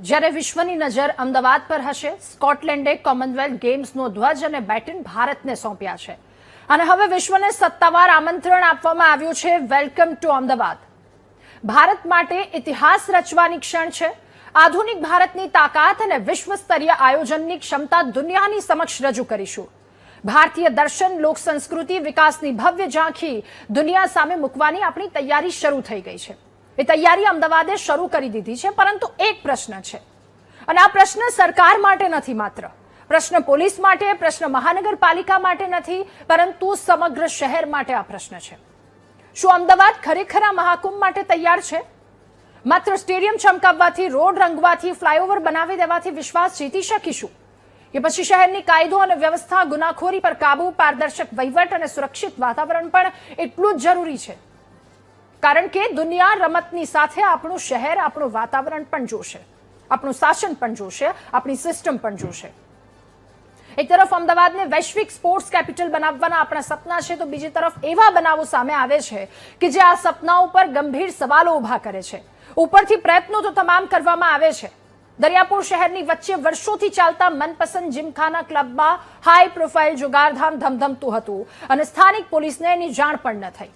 જ્યારે વિશ્વની નજર અમદાવાદ પર હશે, સ્કોટલેન્ડે કોમનવેલ્થ ગેમ્સનો ધ્વજ અને બેટન ભારતને સોંપ્યા છે અને હવે વિશ્વને સત્તાવાર આમંત્રણ આપવામાં આવ્યું છે, વેલકમ ટુ અમદાવાદ. ભારત માટે ઇતિહાસ રચવાની ક્ષણ છે. આધુનિક ભારતની તાકાત અને વિશ્વ સ્તરીય આયોજનની ક્ષમતા દુનિયાની સમક્ષ રજૂ કરીશું. ભારતીય દર્શન, લોક સંસ્કૃતિ, વિકાસની ભવ્ય ઝાંખી દુનિયા સામે મૂકવાની આપણી તૈયારી શરૂ થઈ ગઈ છે. એ તૈયારી અમદાવાદે શરૂ કરી દીધી છે, પરંતુ એક પ્રશ્ન છે અને આ પ્રશ્ન સરકાર માટે નથી, માત્ર પ્રશ્ન પોલીસ માટે, પ્રશ્ન મહાનગરપાલિકા માટે નથી, પરંતુ સમગ્ર શહેર માટે આ પ્રશ્ન છે. શું અમદાવાદ ખરેખર આ મહાકુંભ માટે તૈયાર છે? માત્ર સ્ટેડિયમ ચમકાવવાથી, રોડ રંગવાથી, ફ્લાયઓવર બનાવી દેવાથી વિશ્વાસ જીતી શકીશું કે પછી શહેરની કાયદો અને વ્યવસ્થા, ગુનાખોરી પર કાબુ, પારદર્શક વહીવટ અને સુરક્ષિત વાતાવરણ પણ એટલું જ જરૂરી છે? કારણ કે દુનિયા રમતની સાથે આપણું શહેર, આપણું વાતાવરણ પણ જોશે, આપણું શાસન પણ જોશે, આપણી સિસ્ટમ પણ જોશે. એક તરફ અમદાવાદને વૈશ્વિક સ્પોર્ટ્સ કેપિટલ બનાવવાના આપણા સપના છે, તો બીજી તરફ એવા બનાવો સામે આવે છે કે જે આ સપનાઓ પર ગંભીર સવાલો ઉભા કરે છે. ઉપરથી પ્રયત્નો તો તમામ કરવામાં આવે છે. દરિયાપુર શહેરની વચ્ચે વર્ષોથી ચાલતા મનપસંદ જીમખાના ક્લબમાં હાઈ પ્રોફાઇલ જુગારધામ ધમધમતું હતું અને સ્થાનિક પોલીસને એની જાણ પણ ન થઈ.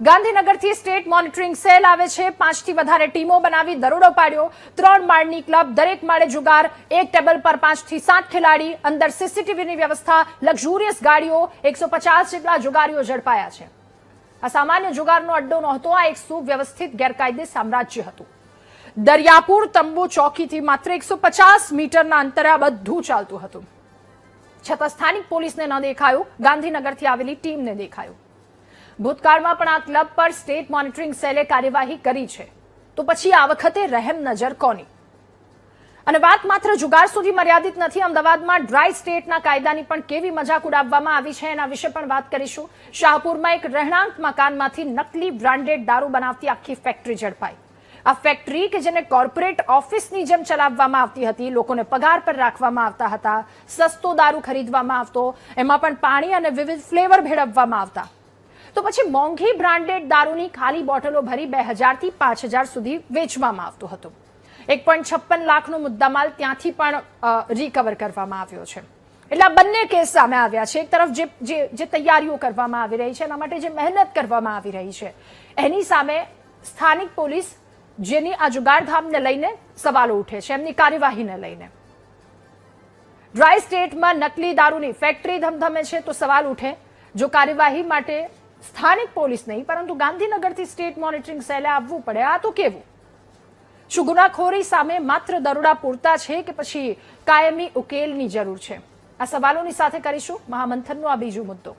ગાંધીનગરથી સ્ટેટ મોનિટરિંગ સેલ આવે છે. 5 થી વધારે ટીમો બનાવી દરોડો પાડ્યો. 3 માળની ક્લબ, દરેક માળે જુગાર, એક ટેબલ પર 5 થી 7 ખેલાડી, અંદર સીસીટીવીની વ્યવસ્થા, લક્ઝુરિયસ ગાડીઓ, 150 જેટલા જુગારીઓ ઝડપાયા છે. આ સામાન્ય જુગારનો અડ્ડો નહોતો, આ એક સુવ્યવસ્થિત ગેરકાયદે સામ્રાજ્ય હતું. દરિયાપુર તંબુ ચોકીથી માત્ર 150 મીટરના અંતરે આ બધું ચાલતું હતું. છતાં સ્થાનિક પોલીસને ન દેખાયું, ગાંધીનગરથી આવેલી ટીમને દેખાયું. ભૂતકાળમાં પણ આ ક્લબ પર સ્ટેટ મોનિટરિંગ સેલે કાર્યવાહી કરી છે, તો પછી આ વખતે રહેમ નજર કોની? અને વાત માત્ર જુગાર સુધી મર્યાદિત નથી. અમદાવાદમાં ડ્રાય સ્ટેટના કાયદાની પણ કેવી મજાક ઉડાવવામાં આવી છે, એના વિશે પણ વાત કરીશું. શાહપુરમાં એક રહેણાંક મકાનમાંથી નકલી બ્રાન્ડેડ દારૂ બનાવતી આખી ફેક્ટરી ઝડપાઈ. આ ફેક્ટરી કે જેને કોર્પોરેટ ઓફિસની જેમ ચલાવવામાં આવતી હતી, લોકોને પગાર પર રાખવામાં આવતા હતા, સસ્તો દારૂ ખરીદવામાં આવતો, એમાં પણ પાણી અને વિવિધ ફ્લેવર ભેળવવામાં આવતા. તો પછી મોંઘી બ્રાન્ડેડ દારૂની ખાલી બોટલો ભરી 2000 થી 5000 સુધી વેચવામાં આવતો હતો. 1.56 લાખનો મુદ્દામાલ ત્યાંથી પણ રિકવર કરવામાં આવ્યો છે. એટલે આ બંને કેસ સામે આવ્યા છે. એક તરફ જે તૈયારીઓ કરવામાં આવી રહી છે, એના માટે જે મહેનત કરવામાં આવી રહી છે, એની સામે સ્થાનિક પોલીસ જેની આ જુગારધામને લઈને સવાલો ઉઠે છે, એમની કાર્યવાહીને લઈને. ડ્રાય સ્ટેટમાં નકલી દારૂની ફેક્ટરી ધમધમે છે, તો સવાલ ઉઠે, જો કાર્યવાહી માટે સ્થાનિક પોલીસ નહીં પરંતુ ગાંધીનગરથી સ્ટેટ મોનિટરિંગ સેલે આવવું પડે, આ તો કેવું? શું ગુનાખોરી સામે માત્ર દરોડા પૂરતા છે કે પછી કાયમી ઉકેલની જરૂર છે? આ સવાલોની સાથે કરીશું મહામંથનનો આ બીજો મુદ્દો.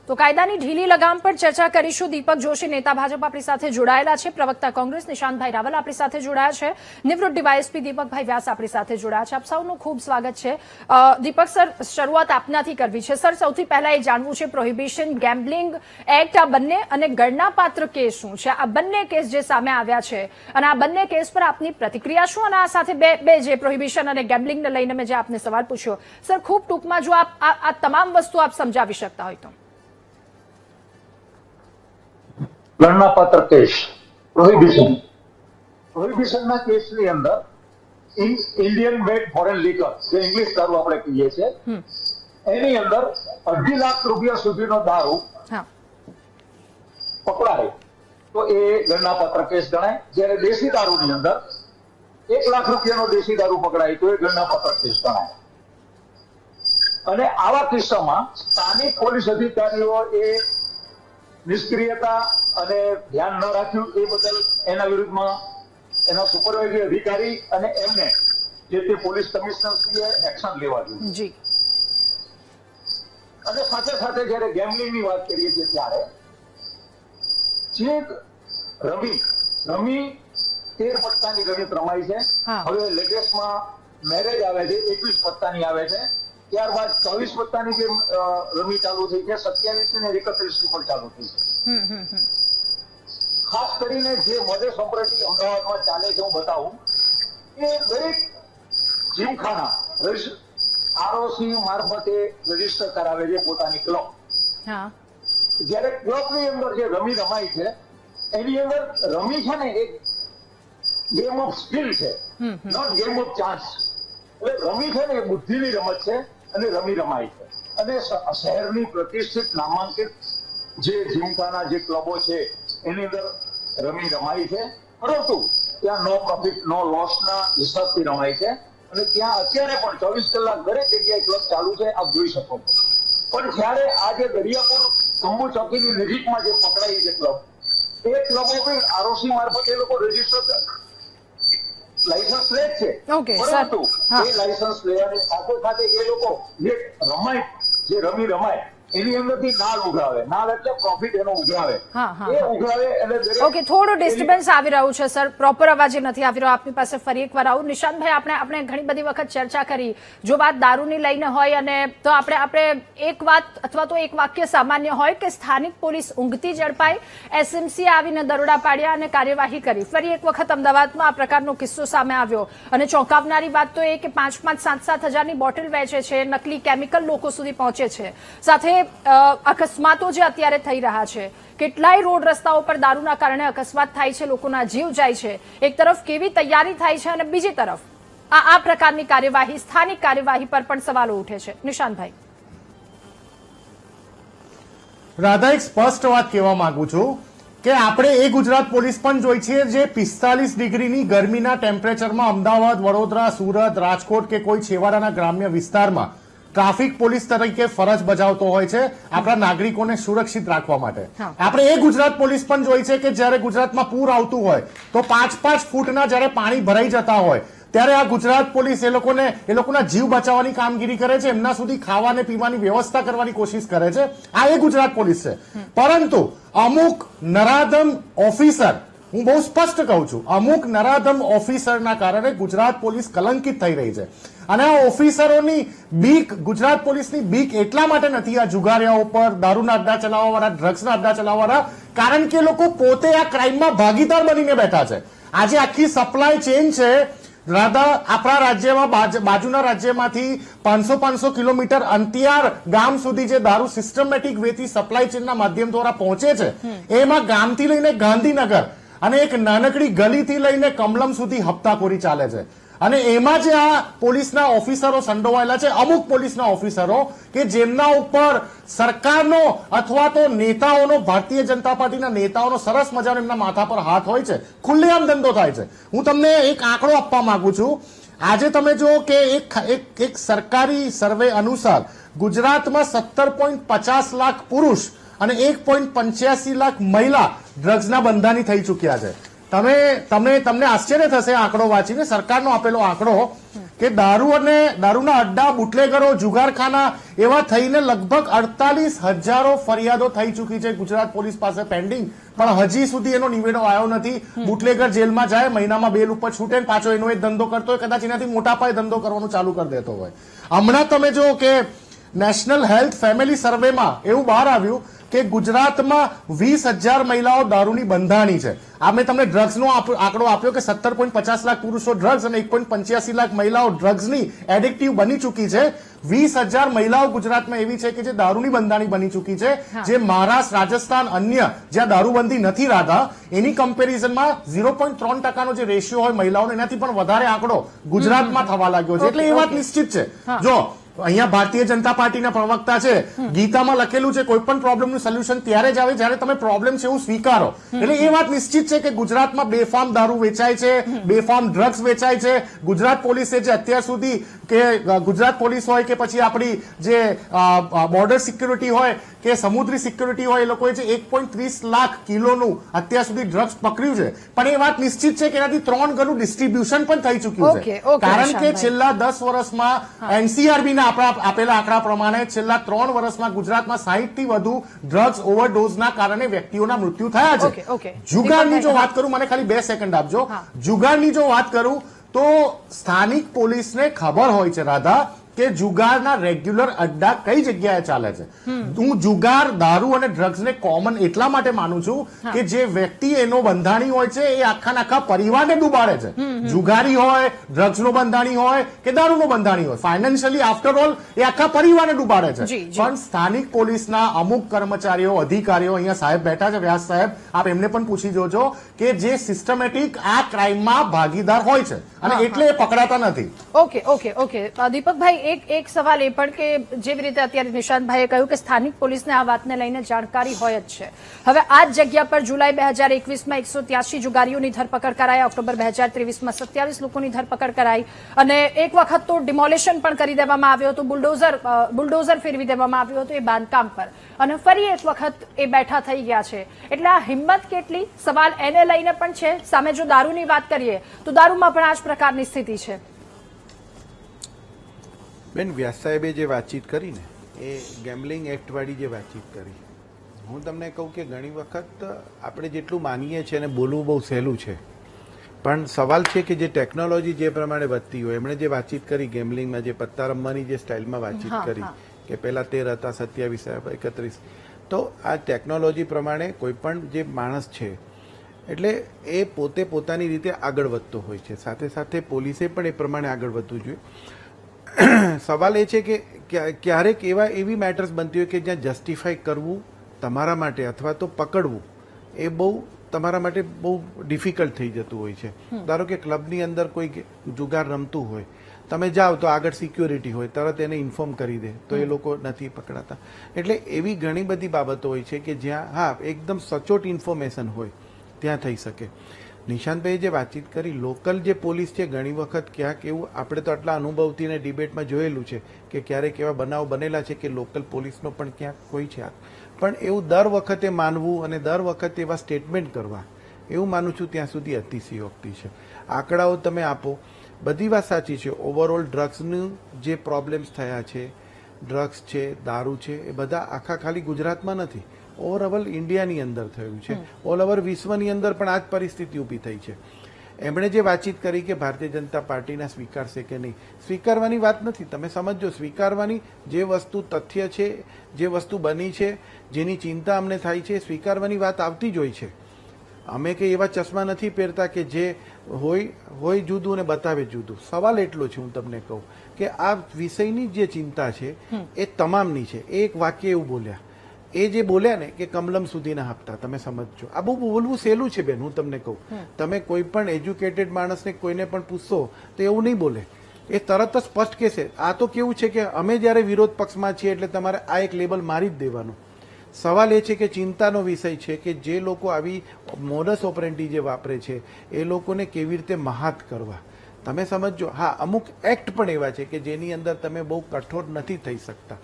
તો કાયદાની ઢીલી લગામ પર ચર્ચા કરીશું. દીપક જોશી, નેતા ભાજપ, આપણી સાથે જોડાયેલા છે. પ્રવક્તા કોંગ્રેસ નિશાંતભાઈ રાવલ આપણી સાથે જોડાયા છે. નિવૃત્ત ડીવાયએસપી દીપકભાઈ વ્યાસ આપણી સાથે જોડાયા છે. આપ સૌનું ખૂબ સ્વાગત છે. દીપક સર, શરૂઆત આપનાથી કરવી છે. સર, સૌથી પહેલા એ જાણવું છે, પ્રોહિબિશન, ગેમ્બલિંગ એક્ટ, આ બંને અને ગણનાપાત્ર કેસ શું છે? આ બંને કેસ જે સામે આવ્યા છે અને આ બંને કેસ પર આપની પ્રતિક્રિયા શું? અને આ સાથે બે જે પ્રોહિબિશન અને ગેમ્બલિંગને લઈને મેં જે આપને સવાલ પૂછ્યો, સર, ખૂબ ટૂંકમાં જો આપ આ તમામ વસ્તુ આપ સમજાવી શકતા હોય તો. ગણનાપાત્ર કેસ પ્રોહિબિશનના કેસની અંદર ઇન્ડિયન મેડ ફોરેન લીકર, જે ઇંગ્લિશ દારૂ આપણે કહીએ છીએ, એની અંદર 2.5 લાખ રૂપિયા સુધીનો દારૂ પકડાય તો એ ગણનાપાત્ર કેસ ગણાય. જ્યારે દેશી દારૂની અંદર 1 લાખ રૂપિયાનો દેશી દારૂ પકડાય તો એ ગણનાપાત્ર કેસ ગણાય. અને આવા કિસ્સામાં સ્થાનિક પોલીસ અધિકારીઓ એ નિષ્ક્રિયતા અને ધ્યાન ન રાખ્યું એ બદલ એના વિરુદ્ધમાં એના સુપરવાઇઝરી અધિકારી અને એમને જે તે પોલીસ કમિશનરશ્રીએ એક્શન લેવા જોઈએ. અને સાથે સાથે જયારે ગેમ્બલિંગની વાત કરીએ છીએ ત્યારે જે રમી 13 પત્તાની રમત રમાય છે. હવે લેટેસ્ટમાં મેરેજ આવે છે, 21 પત્તાની આવે છે. ત્યારબાદ 24 પત્તાની જે રમી ચાલુ થઈ છે, 27 અને 31 પણ ચાલુ થઈ છે. ખાસ કરીને જે મોડેસ ઓપરેટિવ અમદાવાદમાં ચાલે છે, હું બતાવું કે દરેક જીમખાના આરઓસી મારફતે રજીસ્ટર કરાવે છે પોતાની ક્લબ. હા જ્યારે ક્લબની અંદર જે રમી રમાય છે એની અંદર રમી છે ને એક ગેમ ઓફ સ્કિલ છે, નોટ ગેમ ઓફ ચાન્સ. એટલે રમી છે ને એ બુદ્ધિની રમત છે અને રમી રમાય છે. અને શહેરની પ્રતિષ્ઠિત નામાંકિત જે જીમખાના જે ક્લબો છે એની અંદર રમી રમાય છે, પરંતુ ત્યાં નો પ્રોફિટ નો લોસ ના હિસાબથી રમાય છે. અને ત્યાં અત્યારે પણ 24 કલાક દરેક જગ્યાએ ક્લબ ચાલુ છે, આપ જોઈ શકો છો. પણ જ્યારે આ જે દરિયાપુર તંબુ ચોકીની નજીકમાં જે પકડાઈ છે ક્લબ, એ ક્લબો પણ આરઓસી મારફત એ લોકો રજીસ્ટર લાયસન્સ લે જ છે. Okay, પરંતુ હા. એ લાયસન્સ લેવાની સાથે સાથે એ લોકો જે રમાય, જે રમી રમાય એની અંદરથી નાળ ઉઘરાવે. નાળ એટલે પ્રોફિટ એનો ઉઘરાવે. હા, હા, એ હા. ઉઘરાવે એટલે દરેક ઓકે, થોડું ડિસ્ટર્બન્સ આવી રહ્યું છે સર, પ્રોપર અવાજ નથી આવી રહ્યો આપની પાસે. ફરી એકવાર આવું. નિશાંતભાઈ, આપણે ઘણી બધી વખત ચર્ચા કરી, જો વાત દારૂની લઈને હોય અને તો આપણે એક વાત અથવા તો એક વાક્ય સામાન્ય હોય કે સ્થાનિક પોલીસ ઊંઘતી ઝડપાઈ, એસએમસી આવીને દરોડા પાડ્યા અને કાર્યવાહી કરી. ફરી એક વખત અમદાવાદમાં આ પ્રકારનો કિસ્સો સામે આવ્યો અને ચોંકાવનારી વાત તો એ કે 5-5, 7-7 હજારની બોટલ વેચે છે, નકલી કેમિકલ લોકો સુધી પહોંચે છે. સાથે અકસ્માતો જે અત્યારે થઈ રહ્યા છે, કેટલાય રોડ રસ્તાઓ પર દારૂના કારણે અકસ્માત થાય છે, લોકોના જીવ જાય છે. એક તરફ કેવી તૈયારી થાય છે અને બીજી તરફ આ પ્રકારની કાર્યવાહી, સ્થાનિક કાર્યવાહી પર પણ સવાલો ઉઠે છે. નિશાંતભાઈ. રાધા, એક સ્પષ્ટ વાત કહેવા માંગુ છું કે આપણે એ ગુજરાત પોલીસ પણ જોઈ છે જે 45 ડિગ્રીની ગરમીના ટેમ્પરેચરમાં અમદાવાદ, વડોદરા, સુરત, રાજકોટ કે કોઈ છેવાડાના ગ્રામ્ય વિસ્તારમાં ટ્રાફિક પોલીસ તરીકે ફરજ બજાવતો હોય છે આપણા નાગરિકોને સુરક્ષિત રાખવા માટે. આપણે એ ગુજરાત પોલીસ પણ જોઈ છે કે જ્યારે ગુજરાતમાં પૂર આવતું હોય તો 5-5 ફૂટના જ્યારે પાણી ભરાઈ જતા હોય ત્યારે આ ગુજરાત પોલીસ એ લોકોના જીવ બચાવવાની કામગીરી કરે છે, એમના સુધી ખાવાને પીવાની વ્યવસ્થા કરવાની કોશિશ કરે છે. આ એ ગુજરાત પોલીસ છે. પરંતુ અમુક નરાધમ ઓફિસર, હું બહુ સ્પષ્ટ કહું છું, અમુક નરાધમ ઓફિસરના કારણે ગુજરાત પોલીસ કલંકિત થઈ રહી છે. અને આ ઓફિસરોની બીક, ગુજરાત પોલીસની બીક એટલા માટે નથી આ જુગારિયાઓ પર, દારૂના અડ્ડા ચલાવવાવાળા, ડ્રગ્સના અડ્ડા ચલાવવાવાળા, કારણ કે લોકો પોતે આ ક્રાઇમમાં ભાગીદાર બનીને બેઠા છે. આજે આખી સપ્લાય ચેન છે રાધા, આપણા રાજ્યમાં બાજુના રાજ્યમાંથી 500 કિલોમીટર અંતિયાર ગામ સુધી જે દારૂ સિસ્ટમેટિક વેથી સપ્લાય ચેનના માધ્યમ દ્વારા પહોંચે છે, એમાં ગામથી લઈને ગાંધીનગર અને એક નાનકડી ગલીથી લઈને કમલમ સુધી હપ્તાખોરી ચાલે છે. અને એમાં જે આ પોલીસના ઓફિસરો સંડોવાયેલા છે, અમુક પોલીસના ઓફિસરો કે જેમના ઉપર સરકારનો અથવા તો નેતાઓનો, ભારતીય જનતા પાર્ટીના નેતાઓનો સરસ મજાનો એમના માથા પર હાથ હોય છે, ખુલ્લેઆમ ધંધો થાય છે. હું તમને એક આંકડો આપવા માંગુ છું. આજે તમે જુઓ કે એક સરકારી સર્વે અનુસાર ગુજરાતમાં 17.50 લાખ પુરુષ અને 1.85 લાખ મહિલા ડ્રગ્સના બંધાની થઈ ચૂક્યા છે. તમને આશ્ચર્ય થશે આંકડો વાંચીને, સરકારનો આપેલો આંકડો કે દારૂના અડ્ડા, બુટલેગરો, જુગારખાના એવા થઈને લગભગ 48,000 ફરિયાદો થઈ ચૂકી છે ગુજરાત પોલીસ પાસે પેન્ડિંગ, પણ હજી સુધી એનો નિવેડો આવ્યો નથી. બુટલેગર જેલમાં જાય, મહિનામાં બેલ ઉપર છૂટે, પાછો એનો એ ધંધો કરતો હોય, કદાચ એનાથી મોટા પાયે ધંધો કરવાનું ચાલુ કરી દેતો હોય. હમણાં તમે જો કે નેશનલ હેલ્થ ફેમિલી સર્વેમાં એવું બહાર આવ્યું કે ગુજરાતમાં 20,000 મહિલાઓ દારૂની બંધાણી છે. આ મેં તમને ડ્રગ્સનો આંકડો આપ્યો કે 17.50 લાખ પુરુષો ડ્રગ્સ અને 1.85 લાખ મહિલાઓ ડ્રગ્સની એડિક્ટિવ બની ચૂકી છે. 20,000 મહિલાઓ ગુજરાતમાં એવી છે કે જે દારૂની બંધાણી બની ચૂકી છે, જે મહારાષ્ટ્ર, રાજસ્થાન, અન્ય જ્યાં દારૂબંધી નથી રાધા, એની કમ્પેરિઝનમાં 0.3% જે રેશિયો હોય મહિલાઓનો, એનાથી પણ વધારે આંકડો ગુજરાતમાં થવા લાગ્યો છે. એટલે એ વાત નિશ્ચિત છે. જો અહીંયા ભારતીય જનતા પાર્ટીના પ્રવક્તા છે, ગીતામાં લખેલું છે કોઈ પણ પ્રોબ્લેમનું સોલ્યુશન ત્યારે જ આવે જ્યારે તમે પ્રોબ્લેમ છે એવું સ્વીકારો. એટલે એ વાત નિશ્ચિત છે કે ગુજરાતમાં બેફામ દારૂ વેચાય છે, બેફામ ડ્રગ્સ વેચાય છે. ગુજરાત પોલીસે જે અત્યાર સુધી કે ગુજરાત પોલીસ હોય કે પછી આપણી જે બોર્ડર સિક્યુરિટી હોય કે સમુદ્રી સિક્યુરિટી હોય, એ લોકોએ જે 1.30 લાખ કિલોનું અત્યાર સુધી ડ્રગ્સ પકડ્યું છે, પણ એ વાત નિશ્ચિત છે કે એનાથી 3 ગણું ડિસ્ટ્રીબ્યુશન પણ થઈ ચૂક્યું છે. કારણ કે છેલ્લા 10 વર્ષમાં એનસીઆરબીના આપેલા આંકડા પ્રમાણે છેલ્લા 3 વર્ષમાં ગુજરાતમાં 60 થી વધુ ડ્રગ્સ ઓવરડોઝના કારણે વ્યક્તિઓના મૃત્યુ થયા છે. જુગારની જો વાત કરું, મને ખાલી 2 સેકન્ડ આપજો. જુગારની જો વાત કરું તો સ્થાનિક પોલીસને ખબર હોય છે રાધા કે જુગારના રેગ્યુલર અડ્ડા કઈ જગ્યાએ ચાલે છે. હું જુગાર, દારૂ અને ડ્રગ્સને કોમન એટલા માટે માનું છું કે જે વ્યક્તિ એનો બંધાણી હોય છે એ આખા પરિવારને ડૂબાડે છે. જુગારી હોય, ડ્રગ્સનો બંધાણી હોય કે દારૂનો બંધાણી હોય, ફાઇનાન્શિયલી આફ્ટર ઓલ એ આખા પરિવારને ડૂબાડે છે. પણ સ્થાનિક પોલીસના અમુક કર્મચારીઓ, અધિકારીઓ, અહીંયા સાહેબ બેઠા છે, વ્યાસ સાહેબ, આપ એમને પણ પૂછી જોજો કે જે સિસ્ટમેટિક આ ક્રાઇમમાં ભાગીદાર હોય છે અને એટલે એ પકડાતા નથી. ઓકે દીપકભાઈ, એક સવાલ એ પણ કે જેવી રીતે અત્યારે નિશાંતભાઈએ કહ્યું કે સ્થાનિક પોલીસને આ વાતને લઈને જાણકારી હોય જ છે. હવે આ જ જગ્યા પર જુલાઈ 2021માં 183 જુગારીઓની ધરપકડ કરાઈ, ઓક્ટોબર 2023માં 27 લોકોની ધરપકડ કરાઈ અને એક વખત તો ડિમોલિશન પણ કરી દેવામાં આવ્યું હતું, બુલડોઝર ફેરવી દેવામાં આવ્યું હતું એ બાંધકામ પર, અને ફરી એક વખત એ બેઠા થઈ ગયા છે. એટલે આ હિંમત કેટલી, સવાલ એને લઈને પણ છે. સામે જો દારૂની વાત કરીએ તો દારૂમાં પણ આ જ પ્રકારની સ્થિતિ છે. બેન, વ્યાસ સાહેબે જે વાતચીત કરી ને એ ગેમ્બલિંગ એક્ટ વાળી જે વાતચીત કરી, હું તમને કહું કે ઘણી વખત આપણે જેટલું માનીએ છીએ અને બોલવું બહુ સહેલું છે, પણ સવાલ છે કે જે ટેકનોલોજી જે પ્રમાણે વધતી હોય, એમણે જે વાતચીત કરી ગેમ્બલિંગમાં, જે પત્તા રમવાની જે સ્ટાઇલમાં વાતચીત કરી કે પહેલા 13 હતા, 27, 31, તો આ ટેકનોલોજી પ્રમાણે કોઈ પણ જે માણસ છે એટલે એ પોતે પોતાની રીતે આગળ વધતો હોય છે, સાથે સાથે પોલીસે પણ એ પ્રમાણે આગળ વધવું જોઈએ. સવાલ એ છે કે ક્યારેક એવી મેટર્સ બનતી હોય કે જ્યાં જસ્ટિફાઈ કરવું તમારા માટે અથવા તો પકડવું એ તમારા માટે બહુ ડિફિકલ્ટ થઈ જતું હોય છે. ધારો કે ક્લબની અંદર કોઈ જુગાર રમતું હોય, તમે જાઓ તો આગળ સિક્યોરિટી હોય, તરત એને ઇન્ફોર્મ કરી દે તો એ લોકો નથી પકડાતા. એટલે એવી ઘણી બધી બાબતો હોય છે કે જ્યાં એકદમ સચોટ ઇન્ફોર્મેશન હોય ત્યાં થઈ શકે. નિશાંતભાઈએ જે વાતચીત કરી, લોકલ જે પોલીસ છે, ઘણી વખત ક્યાંક એવું આપણે તો આટલા અનુભવથી ને ડિબેટમાં જોયેલું છે કે ક્યારેક એવા બનાવ બનેલા છે કે લોકલ પોલીસનો પણ ક્યાંક કોઈ છે, પણ એવું દર વખતે માનવું અને દર વખતે એવા સ્ટેટમેન્ટ કરવા, એવું માનું છું ત્યાં સુધી અતિશયોક્તિ છે. આંકડાઓ તમે આપો, બધી વાત સાચી છે. ઓવરઓલ ડ્રગ્સનું જે પ્રોબ્લેમ્સ થયા છે, ડ્રગ્સ છે, દારૂ છે, એ બધા આખા ખાલી ગુજરાતમાં નથી, ઓવરઓલ ઇન્ડિયાની અંદર થયું છે. ઓલ ઓવર વિશ્વની અંદર પણ આ જ પરિસ્થિતિ ઊભી થઈ છે. એમણે જે વાતચીત કરી કે ભારતીય જનતા પાર્ટીના સ્વીકારશે કે નહીં, સ્વીકારવાની વાત નથી. તમે સમજો, સ્વીકારવાની જે વસ્તુ તથ્ય છે, જે વસ્તુ બની છે, જેની ચિંતા અમને થાય છે, સ્વીકારવાની વાત આવતી જ હોય છે. અમે કે એવા ચશ્મા નથી પહેરતા કે જે હોય જુદું અને બતાવે જુદું. સવાલ એટલો છે, હું તમને કહું કે આ વિષયની જે ચિંતા છે એ તમામની છે. એક વાક્ય એવું બોલ્યા, એ જે બોલ્યા ને કે કમલમ સુધીના હપ્તા, તમે સમજજો, આ બહુ બોલવું સહેલું છે બેન. હું તમને કહું, તમે કોઈ પણ એજ્યુકેટેડ માણસને કોઈને પણ પૂછશો તો એવું નહીં બોલે, એ તરત જ સ્પષ્ટ કહેશે. આ તો કેવું છે કે અમે જ્યારે વિરોધ પક્ષમાં છીએ એટલે તમારે આ એક લેબલ મારી જ દેવાનું. સવાલ એ છે કે ચિંતાનો વિષય છે કે જે લોકો આવી મોડસ ઓપરેન્ડી જે વાપરે છે એ લોકોને કેવી રીતે મહાત કરવા. તમે સમજો, અમુક એક્ટ પણ એવા છે કે જેની અંદર તમે બહુ કઠોર નથી થઈ શકતા,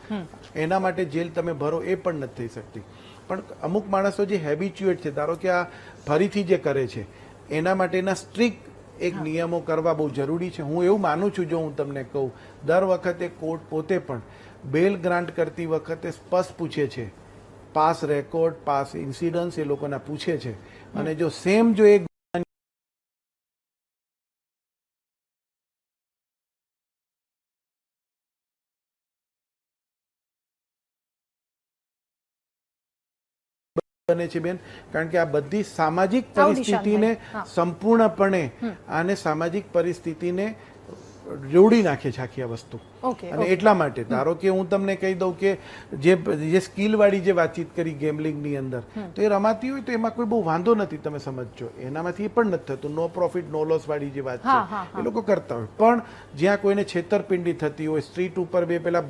એના માટે જેલ તમે ભરો એ પણ નથી થઈ શકતી. પણ અમુક માણસો જે હેબિચ્યુએટ છે, ધારો કે આ ફરીથી જે કરે છે, એના માટેના સ્ટ્રિક્ટ એક નિયમો કરવા બહુ જરૂરી છે. હું એવું માનું છું, જો હું તમને કહું, દર વખતે કોર્ટ પોતે પણ બેલ ગ્રાન્ટ કરતી વખતે સ્પષ્ટ પૂછે છે, પાસ રેકોર્ડ, પાસ ઇન્સિડન્સ એ લોકોના પૂછે છે, અને જો સેમ જો એક બને છે બેન, કારણ કે આ બધી સામાજિક પરિસ્થિતિને સંપૂર્ણપણે આને સામાજિક પરિસ્થિતિને જોડી નાખે છે આખી આ વસ્તુ. અને એટલા માટે ધારો કે હું તમને કહી દઉં કે જે સ્કિલ વાળી જે વાતચીત કરી ગેમ્બલિંગની અંદર, તો એ રમાતી હોય તો એમાં કોઈ બહુ વાંધો નથી. તમે સમજો, એનામાંથી એ પણ નથી થતું. નો પ્રોફિટ નો લોસ વાળી જે વાત છે એ લોકો કરતા હોય, પણ જ્યાં કોઈને છેતરપિંડી થતી હોય, સ્ટ્રીટ ઉપર બે પેલા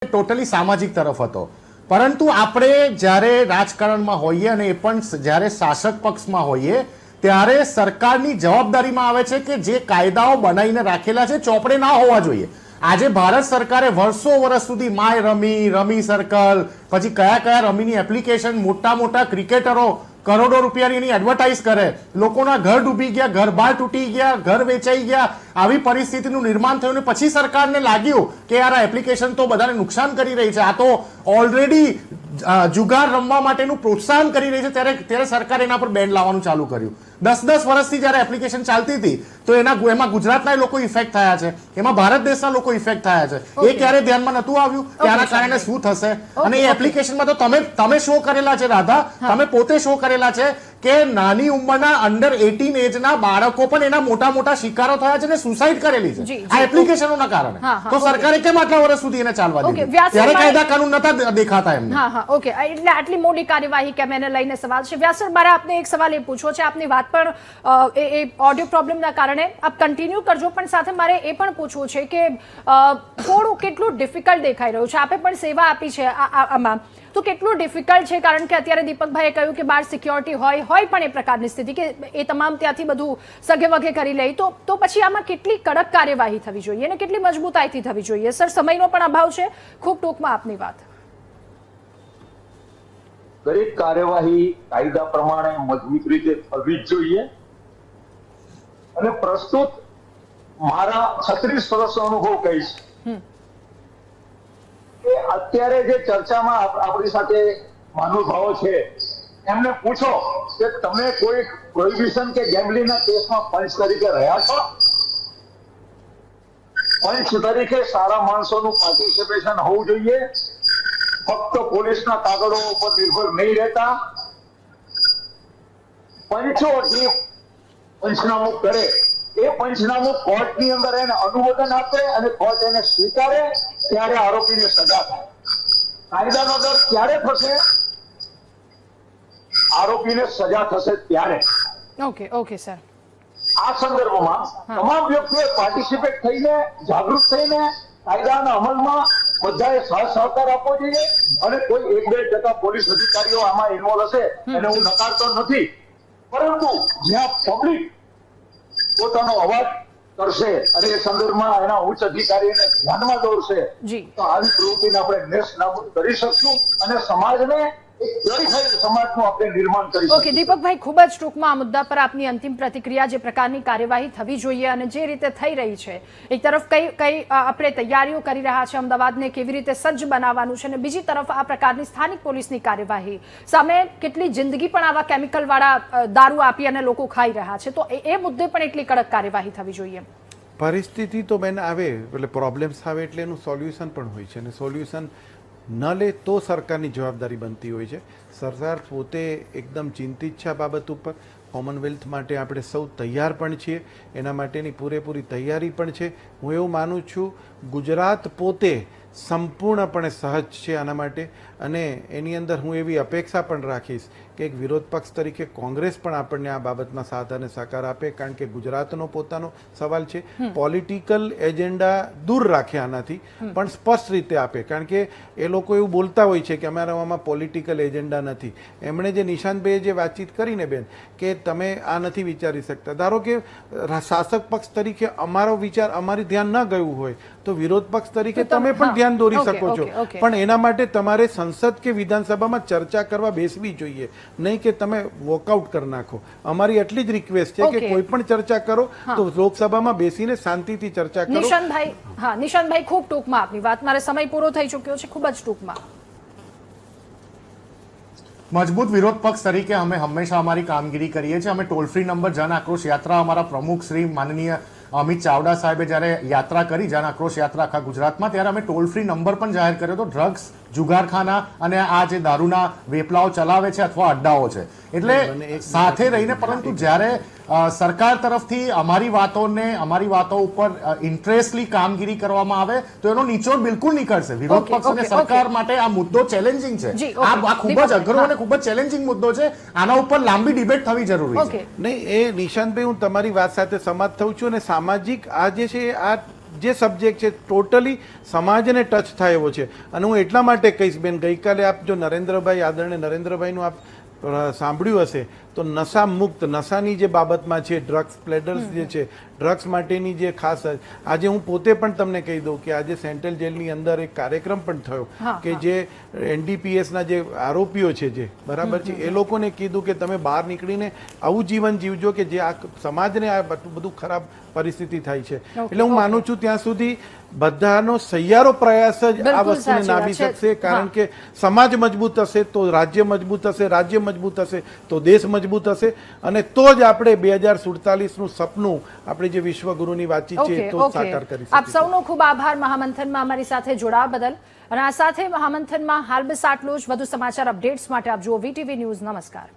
ટોટલી સામાજિક તરફ હતો. પરંતુ આપણે જ્યારે રાજકારણમાં હોઈએ અને એ પણ જ્યારે શાસક પક્ષમાં હોઈએ ત્યારે સરકારની જવાબદારીમાં આવે છે કે જે કાયદાઓ બનાવીને રાખેલા છે ચોપડે ના હોવા જોઈએ. આજે ભારત સરકારે વર્ષ સુધી માય રમી સર્કલ, પછી કયા રમીની એપ્લિકેશન મોટા ક્રિકેટરો કરોડો રૂપિયાની એની એડવર્ટાઇઝ કરે, લોકોના ઘર ડૂબી ગયા, ઘર બાર તૂટી ગયા, ઘર વેચાઈ ગયા, આવી પરિસ્થિતિનું નિર્માણ થયું ને પછી સરકારને લાગ્યું કે યાર આ એપ્લિકેશન તો બધાને નુકસાન કરી રહી છે, આ તો ઓલરેડી જુગાર રમવા માટેનું પ્રોત્સાહન કરી રહી છે, ત્યારે સરકારે એના પર બેન લાવવાનું ચાલુ કર્યું. 10 વર્ષથી જયારે એપ્લિકેશન ચાલતી હતી તો એમાં ગુજરાતના લોકો ઇફેક્ટ થયા છે, એમાં ભારત દેશના લોકો ઇફેક્ટ થયા છે. એ ક્યારે ધ્યાનમાં નતું આવ્યું કે આના કારણે શું થશે? અને એ એપ્લિકેશનમાં તો તમે શો કરેલા છે રાધા, તમે પોતે શો કરેલા છે કે નાની ઉંમરના અંડર 18 એજના બાળકો પણ એના મોટા મોટા શિકારો થયા છે ને સુસાઇડ કરેલી છે આ એપ્લિકેશનોના કારણે. તો સરકારે કેમ આટલા વર્ષ સુધી એને ચાલવા દીધું? ત્યારે કાયદા કાનૂન નતા દેખાતા એમને. ઓકે, એટલે આટલી મોટી કાર્યવાહી કેમ એને લઈને સવાલ છે. વ્યાસર, મારે આપને એક સવાલ એ પૂછવો છે. આપની વાત પણ એ ઓડિયો પ્રોબ્લેમના કારણે આપ કન્ટિન્યુ કરજો, પણ સાથે મારે એ પણ પૂછવું છે કે થોડું કેટલું ડિફિકલ્ટ દેખાઈ રહ્યું છે. આપે પણ સેવા આપી છે આમાં, તો કેટલું ડિફિકલ્ટ છે? કારણ કે અત્યારે દીપકભાઈએ કહ્યું કે બહાર સિક્યોરિટી હોય પણ એ પ્રકારની સ્થિતિ કે એ તમામ ત્યાંથી બધું સગે વગે કરી લે, તો પછી આમાં કેટલી કડક કાર્યવાહી થવી જોઈએ અને કેટલી મજબૂતાઈથી થવી જોઈએ? સર, સમયનો પણ અભાવ છે, ખૂબ ટૂંકમાં આપની વાત. દરેક કાર્યવાહી કાયદા પ્રમાણે મજબૂત રીતે થવી જ જોઈએ. અને પ્રસ્તુત મારા 36 વર્ષનો અનુભવ કહીશ કે અત્યારે જે ચર્ચામાં આપણી સાથે મહાનુભાવો છે એમને પૂછો કે તમે કોઈ પ્રોહિબિશન કે ગેમ્બલિંગના કેસમાં પંચ તરીકે રહ્યા છો? પંચ તરીકે સારા માણસોનું પાર્ટિસિપેશન હોવું જોઈએ. ફક્ત પોલીસના કાગળો ઉપર નિર્ભર નહીં રહેતા. પંચો જે પંચનામું કરે એ પંચનામું કોર્ટની અંદર એને અનુમોદન આપે અને કોર્ટ એને સ્વીકારે ત્યારે આરોપીને સજા થાય. કાયદાનો દર ત્યારે થશે, આરોપીને સજા થશે ત્યારે. Okay sir. આ સંદર્ભમાં તમામ વ્યક્તિઓએ પાર્ટિસિપેટ થઈને, જાગૃત થઈને કાયદાના અમલમાં બધાએ સાથ સહકાર આપવો જોઈએ. અને કોઈ 1-2% પોલીસ અધિકારીઓ આમાં ઇન્વોલ્વ હશે એને હું નકારતો નથી, પરંતુ જ્યાં પબ્લિક પોતાનો અવાજ કરશે અને એ સંદર્ભમાં એના ઉચ્ચ અધિકારીને ધ્યાનમાં દોરશે તો આવી પ્રવૃત્તિને આપણે નેસ્ત નાબૂદ કરી શકશું અને સમાજને એક પ્યોરિફાઈડ સમાજનું આપણે નિર્માણ કરી શકશું. ઓકે દીપકભાઈ, ખૂબ જ ટૂંકમાં આ મુદ્દા પર આપની અંતિમ પ્રતિક્રિયા, જે પ્રકારની કાર્યવાહી થવી જોઈએ અને જે રીતે થઈ રહી છે, એક તરફ કઈ આપણે તૈયારીઓ કરી રહ્યા છે, અમદાવાદને કેવી રીતે સજ્જ બનાવવાનું છે, અને બીજી તરફ આ પ્રકારની સ્થાનિક પોલીસની કાર્યવાહી સામે કેટલી જિંદગી પણ આવા કેમિકલ વાળા દારૂ આપી અને લોકો ખાઈ રહ્યા છે, તો એ મુદ્દે પણ એટલી કડક કાર્યવાહી થવી જોઈએ. પરિસ્થિતિ તો બેન આવે એટલે પ્રોબ્લેમ્સ આવે એટલે એનું સોલ્યુશન પણ હોય છે, અને સોલ્યુશન ન લે તો સરકારની જવાબદારી બનતી હોય છે. સરકાર પોતે એકદમ ચિંતિત છે આ બાબત ઉપર. કોમનવેલ્થ માટે આપણે સૌ તૈયાર પણ છીએ, એના માટેની પૂરેપૂરી તૈયારી પણ છે. હું એવું માનું છું ગુજરાત પોતે સંપૂર્ણપણે સહજ છે આના માટે, અને એની અંદર હું એવી અપેક્ષા પણ રાખીશ કે એક વિરોધ પક્ષ તરીકે કોંગ્રેસ પણ આપણને આ બાબતમાં સાથ અને સહકાર આપે, કારણ કે ગુજરાતનો પોતાનો સવાલ છે. પોલિટિકલ એજન્ડા દૂર રાખે આનાથી, પણ સ્પષ્ટ રીતે આપે, કારણ કે એ લોકો એવું બોલતા હોય છે કે અમારામાં પોલિટિકલ એજન્ડા નથી. એમણે જે નિશાંતભાઈએ જે વાતચીત કરીને બેન કે તમે આ નથી વિચારી શકતા, ધારો કે શાસક પક્ષ તરીકે અમારો વિચાર અમારી ધ્યાન ન ગયું હોય તો વિરોધ પક્ષ તરીકે તમે પણ ધ્યાન દોરી શકો છો, પણ એના માટે તમારે સંસદ કે વિધાનસભામાં ચર્ચા કરવા બેસવી જોઈએ, નહીં કે તમે વોકઆઉટ કરી નાખો. અમારી એટલી જ રિક્વેસ્ટ છે કે કોઈ પણ ચર્ચા કરો તો લોકસભામાં બેસીને શાંતિથી ચર્ચા કરો. નિશાંતભાઈ, ખૂબ ટૂંકમાં આપની વાત, મારે સમય પૂરો થઈ ચૂક્યો છે, ખૂબ જ ટૂંકમાં. મજબૂત વિરોધ પક્ષ તરીકે અમે હંમેશા અમારી કામગીરી કરીએ છીએ. અમે ટોલ ફ્રી નંબર જન આક્રોશ યાત્રા અમારા પ્રમુખ શ્રી માનનીય અમિત ચાવડા સાહેબે જ્યારે યાત્રા કરી, જન આક્રોશ યાત્રા આખા ગુજરાતમાં, ત્યારે અમે ટોલ ફ્રી નંબર પણ જાહેર કર્યો હતો. ડ્રગ્સ, જુગારખાના અને આ જે દારૂના વેપલાઓ ચલાવે છે અથવા અડ્ડાઓ છે, એટલે સાથે રહીને, પરંતુ જ્યારે સરકાર તરફથી અમારી વાતો ઉપર ઇન્ટરેસ્ટલી કામગીરી કરવામાં આવે તો એનો નિચોડ બિલકુલ નીકળશે. વિરોધ પક્ષ અને સરકાર માટે આ મુદ્દો ચેલેન્જિંગ છે. આ ખૂબ જ અઘરો અને ખૂબ જ ચેલેન્જિંગ મુદ્દો છે. આના ઉપર લાંબી ડિબેટ થવી જરૂરી છે. નહીં, એ નિશાંતભાઈ, હું તમારી વાત સાથે સહમત થઉં છું, અને સામાજિક આ જે છે આ જે સબ્જેક્ટ છે ટોટલી સમાજને ટચ થાય એવો છે. અને હું એટલા માટે કહીશ બેન, ગઈકાલે આપ જો નરેન્દ્રભાઈ, આદરણીય નરેન્દ્રભાઈનું આપ સાંભળ્યું હશે તો નશા મુક્ત નશાની જે બાબતમાં છે, ડ્રગ્સ પ્લેડર્સ જે છે, ડ્રગ્સ માટેની જે ખાસ આજે હું પોતે પણ તમને કહી દઉં કે આજે સેન્ટ્રલ જેલની અંદર એક કાર્યક્રમ પણ થયો કે જે NDPSના જે આરોપીઓ છે જે બરાબર છે એ લોકોને કીધું કે તમે બહાર નીકળીને આવું જીવન જીવજો કે જે આ સમાજને આ બધું ખરાબ પરિસ્થિતિ થાય છે. એટલે હું માનું છું ત્યાં સુધી બધાનો સહિયારો પ્રયાસ જ આ વસ્તુને નાબી શકશે, કારણ કે સમાજ મજબૂત હશે તો રાજ્ય મજબૂત હશે, રાજ્ય મજબૂત હશે તો દેશ મજબૂત હશે, અને તો જ આપણે 2047નું સપનું આપણે જે વિશ્વગુરુની વાતચીત છે તો સાકાર કરી શકીશું. આપ સૌનો ખૂબ આભાર મહામંથનમાં અમારી સાથે જોડાવા બદલ. અને આ સાથે મહામંથનમાં હાલ બસ આટલું જ. વધુ સમાચાર અપડેટ્સ માટે આપ જુઓ VTV ન્યૂઝ. નમસ્કાર.